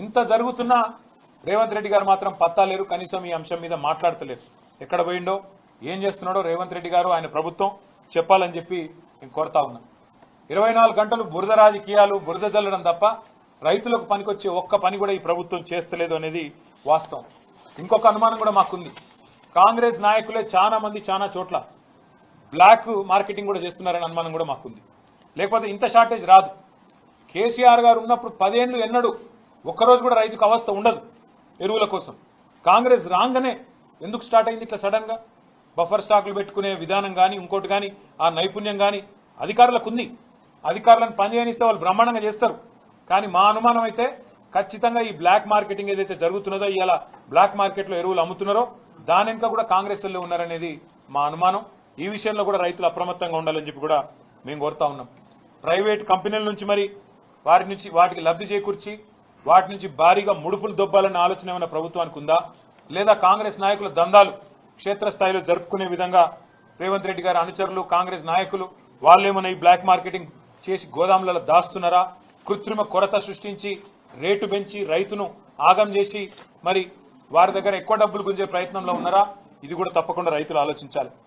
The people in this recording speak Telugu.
ఇంత జరుగుతున్నా రేవంత్ రెడ్డి గారు మాత్రం పత్తా లేరు, కనీసం ఈ అంశం మీద మాట్లాడతలేరు. ఎక్కడ పోయిండో ఏం చేస్తున్నాడో రేవంత్ రెడ్డి గారు ఆయన ప్రభుత్వం చెప్పాలని చెప్పి నేను కోరుతా ఉన్నా. 24 గంటలు బురద రాజకీయాలు, బురద జల్లడం తప్ప రైతులకు పనికొచ్చే ఒక్క పని కూడా ఈ ప్రభుత్వం చేస్తలేదు అనేది వాస్తవం. ఇంకొక అనుమానం కూడా మాకుంది. కాంగ్రెస్ నాయకులే చాలా మంది చాలా చోట్ల బ్లాక్ మార్కెటింగ్ కూడా చేస్తున్నారనే అనుమానం కూడా మాకుంది. లేకపోతే ఇంత షార్టేజ్ రాదు. కేసీఆర్ గారు ఉన్నప్పుడు 10 ఏళ్లు ఎన్నడూ ఒక్కరోజు కూడా రైతుకు అవస్థ ఉండదు ఎరువుల కోసం. కాంగ్రెస్ రాగానే ఎందుకు స్టార్ట్ అయింది ఇట్లా సడన్ గా? బఫర్ స్టాకులు పెట్టుకునే విధానం కానీ ఇంకోటి కానీ ఆ నైపుణ్యం కానీ అధికారులకు ఉంది. అధికారులను పనిచేయనిస్తే వాళ్ళు బ్రహ్మాండంగా చేస్తారు. కానీ మా అనుమానం అయితే ఖచ్చితంగా ఈ బ్లాక్ మార్కెటింగ్ ఏదైతే జరుగుతున్నదో, ఇలా బ్లాక్ మార్కెట్లో ఎరువులు అమ్ముతున్నారో దాని వెనుక కూడా కాంగ్రెస్ వాళ్ళు ఉన్నారనేది మా అనుమానం. ఈ విషయంలో కూడా రైతులు అప్రమత్తంగా ఉండాలని చెప్పి కూడా మేము కోరుతా ఉన్నాం. ప్రైవేట్ కంపెనీల నుంచి మరి వాటికి లబ్ధి చేకూర్చి వాటి నుంచి భారీగా ముడుపులు దొబ్బాలన్న ఆలోచన ఏమైనా ప్రభుత్వానికి ఉందా? లేదా కాంగ్రెస్ నాయకుల దందాలు క్షేత్రస్థాయిలో జరుపుకునే విధంగా రేవంత్ రెడ్డి గారి అనుచరులు, కాంగ్రెస్ నాయకులు వాళ్ళేమైనా ఈ బ్లాక్ మార్కెటింగ్ చేసి గోదాములలో దాస్తున్నారా? కృత్రిమ కొరత సృష్టించి రేటు పెంచి రైతును ఆగం చేసి మరి వారి దగ్గర ఎక్కువ డబ్బులు గుంజే ప్రయత్నంలో ఉన్నారా? ఇది కూడా తప్పకుండా రైతులు ఆలోచించాలి.